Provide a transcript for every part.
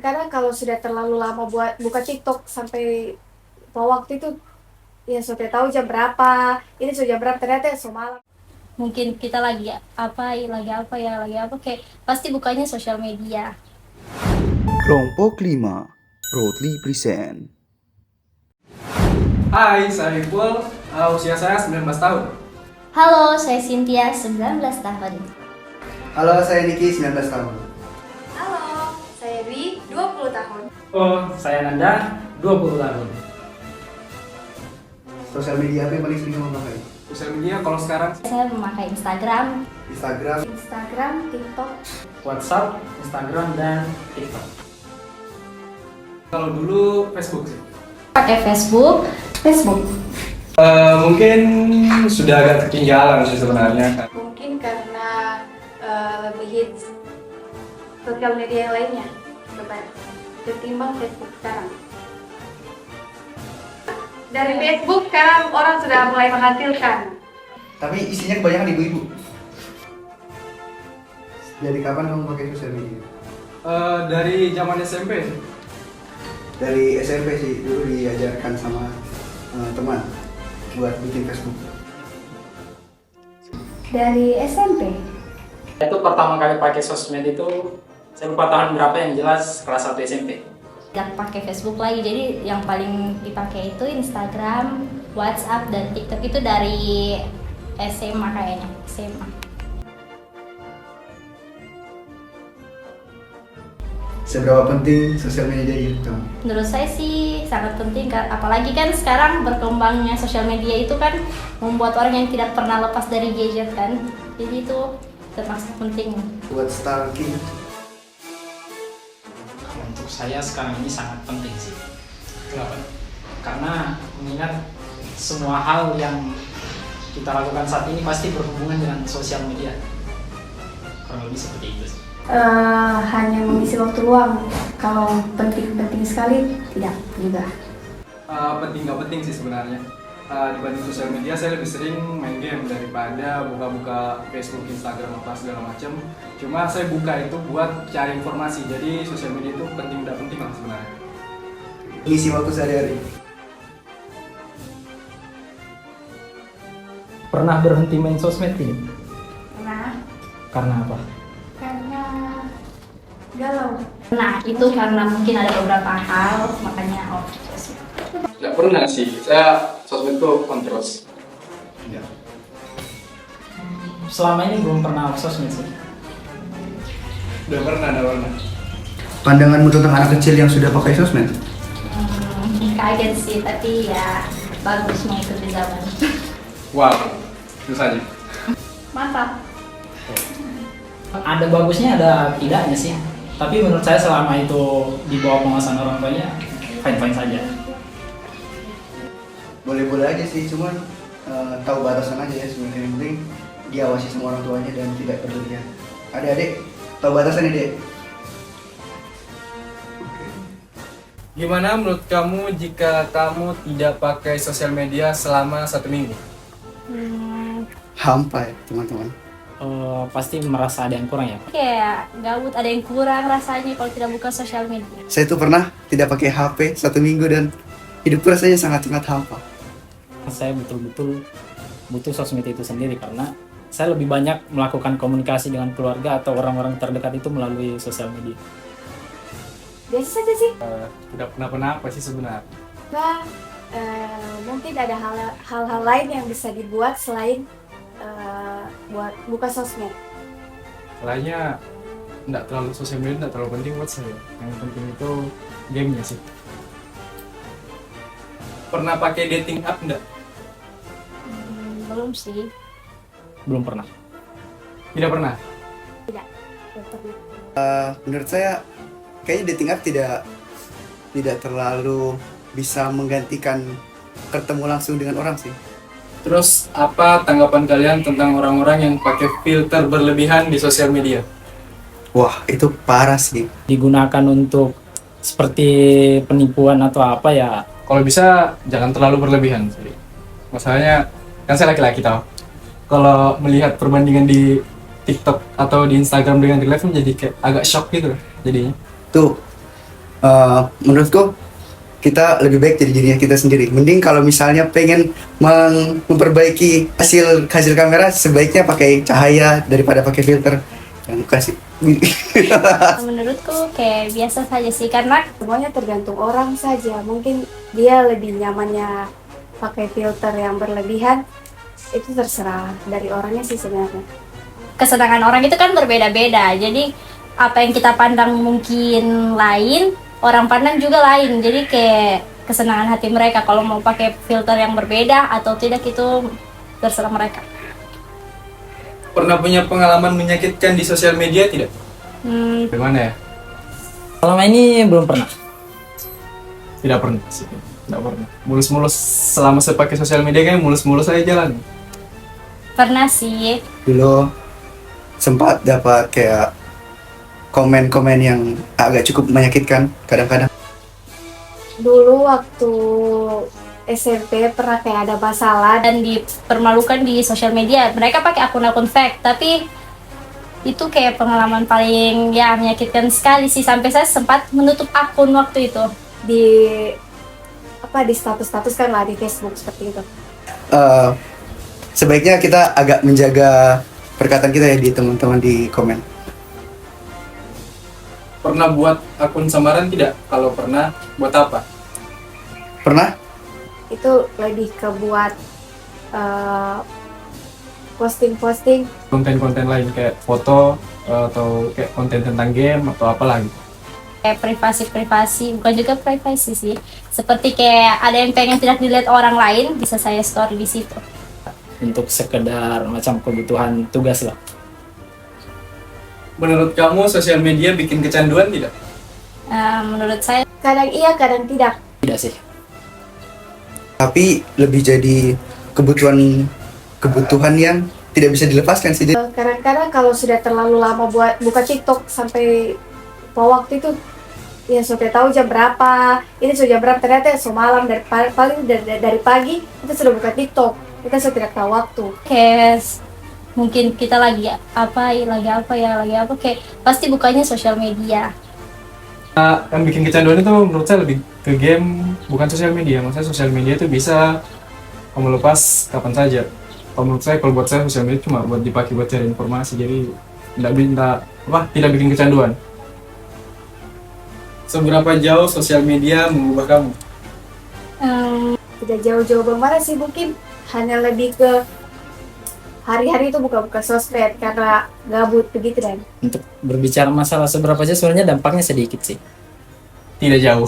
Kadang kalau sudah terlalu lama buat buka TikTok sampai waktu itu ya sudah tahu jam berapa, ini sudah jam berapa, ternyata ya malam. Mungkin kita lagi apa kayak pasti bukanya sosial media. Kelompok 5 Broadly Present. Hai, saya Ipul, usia saya 19 tahun. Halo, saya Cynthia, 19 tahun. Halo, saya Niki, 19 tahun. Halo, saya Dwi, 20 tahun. Oh, saya Nanda, 20 tahun. Sosial media apa yang paling sering kamu pakai? Sosial media kalau sekarang Saya memakai Instagram, Instagram, TikTok. WhatsApp, Instagram, dan TikTok. kalau dulu Facebook sih. pakai Facebook. Mungkin sudah agak ketinggalan sih sebenarnya. Mungkin karena lebih hits sosial media yang lainnya ketimbang Facebook sekarang. Dari Facebook sekarang orang sudah mulai menghasilkan. tapi isinya kebanyakan ibu-ibu. Dari kapan kamu pakai sosial media? Dari zaman SMP. Dari SMP sih, dulu diajarkan sama teman buat bikin Facebook. Dari SMP. Itu pertama kali pakai sosmed itu, saya lupa tahun berapa, yang jelas kelas 1 SMP. Tidak pakai Facebook lagi, jadi yang paling dipakai itu Instagram, WhatsApp, dan TikTok itu dari SMA kayaknya, SMA. Seberapa penting sosial media di hidup kamu? Menurut saya sih sangat penting, apalagi kan sekarang berkembangnya sosial media itu kan membuat orang yang tidak pernah lepas dari gadget kan, jadi itu termasuk penting. Buat stalking. Untuk saya sekarang ini sangat penting sih. Kenapa? Karena mengingat semua hal yang kita lakukan saat ini pasti berhubungan dengan sosial media. Kurang lebih seperti itu sih. Hanya mengisi waktu luang. Kalau penting sekali tidak juga. Penting nggak penting sih sebenarnya. Dibanding sosial media, saya lebih sering main game daripada buka-buka Facebook, Instagram, apa segala macam. Cuma saya buka itu buat cari informasi. Jadi sosial media itu penting nggak penting lah sebenarnya. Ngisi waktu sehari-hari. Pernah berhenti main sosmed tidak? Nah, Karena apa? karena galau. Nah itu karena mungkin ada beberapa hal makanya Facebook. Nggak pernah sih, saya sosmed itu on terus. Selama ini belum pernah sosmed sih. Udah pernah. Pandanganmu tentang anak kecil yang sudah pakai sosmed? Kaget sih, tapi ya bagus mengikuti zaman. Wow, itu saja. Mantap. Ada bagusnya, ada tidaknya sih. Tapi menurut saya selama itu di bawah pengawasan orang tuanya, fine-fine saja. Boleh-boleh aja sih, cuman tahu batasan aja ya sebenarnya. Yang penting diawasi sama orang tuanya dan tidak berlebihan. Adik-adik, tahu batasannya dek. Gimana menurut kamu jika kamu tidak pakai sosial media selama 1 minggu? Hampa ya teman-teman. Pasti merasa ada yang kurang ya. Kayak gabut, ada yang kurang rasanya kalau tidak buka sosial media. Saya tuh pernah tidak pakai HP 1 minggu dan hidupku rasanya sangat-sangat hampa. Saya betul-betul butuh sosmed itu sendiri karena saya lebih banyak melakukan komunikasi dengan keluarga atau orang-orang terdekat itu melalui sosial media. Biasa saja sih. Tidak pernah apa sih sebenarnya. Nah, mungkin ada hal-hal lain yang bisa dibuat selain buat buka sosmed. Lainnya nggak terlalu sosial media, nggak terlalu penting buat saya. Yang penting itu gamenya sih. Pernah pakai dating app nggak? Belum sih. Belum pernah. Tidak pernah. Tidak pernah. Menurut saya kayaknya dating app tidak terlalu bisa menggantikan ketemu langsung dengan orang sih. Terus apa tanggapan kalian tentang orang-orang yang pakai filter berlebihan di sosial media? Wah, itu parah sih. Digunakan untuk seperti penipuan atau apa ya. Kalau bisa jangan terlalu berlebihan. Masalahnya kan saya laki-laki tahu. Kalau melihat perbandingan di TikTok atau di Instagram dengan real life menjadi kayak agak shock gitu jadinya. Tuh, Menurutku kita lebih baik jadi dirinya kita sendiri. Mending kalau misalnya pengen memperbaiki hasil kamera, sebaiknya pakai cahaya daripada pakai filter yang kasih. Menurutku kayak biasa saja sih, karena Semuanya tergantung orang saja. Mungkin dia lebih nyamannya pakai filter yang berlebihan. Itu terserah dari orangnya sih sebenarnya. kesenangan orang itu kan berbeda-beda. Jadi apa yang kita pandang mungkin lain, orang pandang juga lain. Jadi kayak kesenangan hati mereka kalau mau pakai filter yang berbeda atau tidak itu terserah mereka. Pernah punya pengalaman menyakitkan di sosial media tidak? Bagaimana ya? Selama ini belum pernah. Tidak pernah sih. Tidak pernah. Mulus-mulus selama saya pakai sosial media kayak mulus-mulus saya jalan. Pernah sih. Dulu sempat dapat kayak komen-komen yang agak cukup menyakitkan kadang-kadang. Dulu waktu SMP pernah kayak ada masalah. Dan dipermalukan di sosial media. Mereka pakai akun-akun fake, tapi itu kayak pengalaman paling ya menyakitkan sekali sih, sampai saya sempat menutup akun waktu itu. Di status-status kan lah di Facebook seperti itu. Sebaiknya kita agak menjaga perkataan kita ya di teman-teman di komen. Pernah buat akun samaran tidak? Kalau pernah, buat apa? Pernah? Itu lebih ke buat posting-posting. Konten-konten lain kayak foto atau kayak konten tentang game atau apa lagi? Kayak privasi, bukan juga privasi sih. Seperti kayak ada yang pengen tidak dilihat orang lain, bisa saya story di situ. Untuk sekedar macam kebutuhan tugas lah. Menurut kamu sosial media bikin kecanduan tidak? Menurut saya Kadang iya, kadang tidak. Tidak sih. Tapi lebih jadi kebutuhan yang tidak bisa dilepaskan sih. Kadang-kadang kalau sudah terlalu lama buat buka TikTok sampai waktu itu ya sudah tahu jam berapa, ini sudah jam berapa, ternyata semalam dari pagi kita sudah buka TikTok, kita sudah tidak tahu waktu. kayak mungkin kita lagi apa kayak pasti bukanya sosial media. Yang bikin kecanduan itu menurut saya lebih ke game, bukan sosial media. Maksudnya sosial media itu bisa kamu lepas kapan saja. Kalau menurut saya, kalau buat saya sosial media cuma buat dipakai buat cari informasi, jadi tidak bikin kecanduan. Seberapa jauh sosial media mengubah kamu? Tidak jauh-jauh bagaimana sih, mungkin hanya lebih ke hari-hari itu buka-buka sosmed karena gabut begitu dan. Untuk berbicara masalah seberapa jauh, sebenarnya dampaknya sedikit sih. Tidak jauh.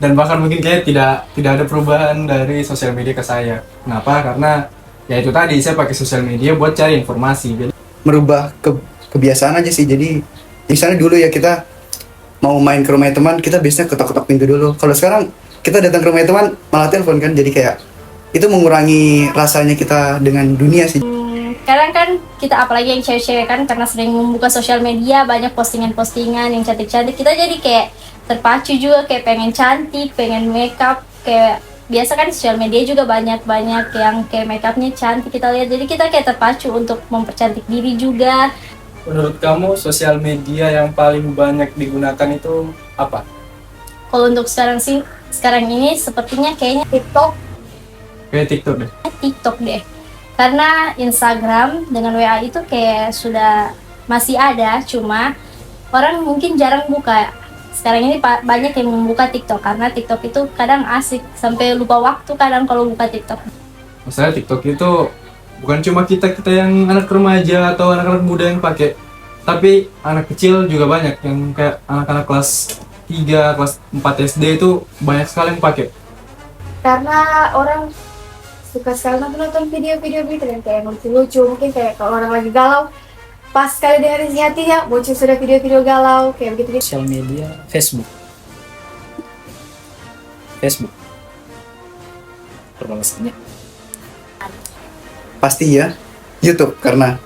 Dan bahkan mungkin kayak tidak ada perubahan dari sosial media ke saya. Kenapa? Karena ya itu tadi, saya pakai sosial media buat cari informasi. Jadi Merubah kebiasaan aja sih. Jadi misalnya dulu ya kita mau main ke rumah teman, kita biasanya ketok-ketok pintu dulu. Kalau sekarang kita datang ke rumah teman malah telepon kan, jadi kayak itu mengurangi rasanya kita dengan dunia sih. Kadang kan kita apalagi yang cewek-cewek kan, karena sering membuka sosial media banyak postingan-postingan yang cantik-cantik, kita jadi kayak terpacu juga, kayak pengen cantik, pengen makeup. Kayak biasa kan sosial media juga banyak-banyak yang kayak makeupnya cantik kita lihat, jadi kita kayak terpacu untuk mempercantik diri juga. menurut kamu sosial media yang paling banyak digunakan itu apa? Kalau untuk sekarang ini sepertinya kayaknya Kayak TikTok deh. TikTok deh. Karena Instagram dengan WA itu kayak sudah masih ada, cuma orang mungkin jarang buka. Sekarang ini banyak yang membuka TikTok karena TikTok itu kadang asik sampai lupa waktu kadang kalau buka TikTok. Maksudnya TikTok itu bukan cuma kita yang anak remaja atau anak-anak muda yang pakai, tapi anak kecil juga banyak, yang kayak anak-anak kelas 3, kelas 4 SD itu banyak sekali yang pakai. Karena orang suka sekali nonton video-video gitu dan kayak lucu-lucu, mungkin kayak kalau orang lagi galau, pas sekali dengerin isi hatinya muncul sudah video-video galau kayak begitu. Sosial media, Facebook. Perbalasannya. Pasti ya YouTube, karena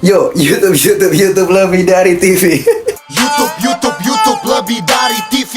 YouTube lebih dari TV. YouTube lebih dari TV.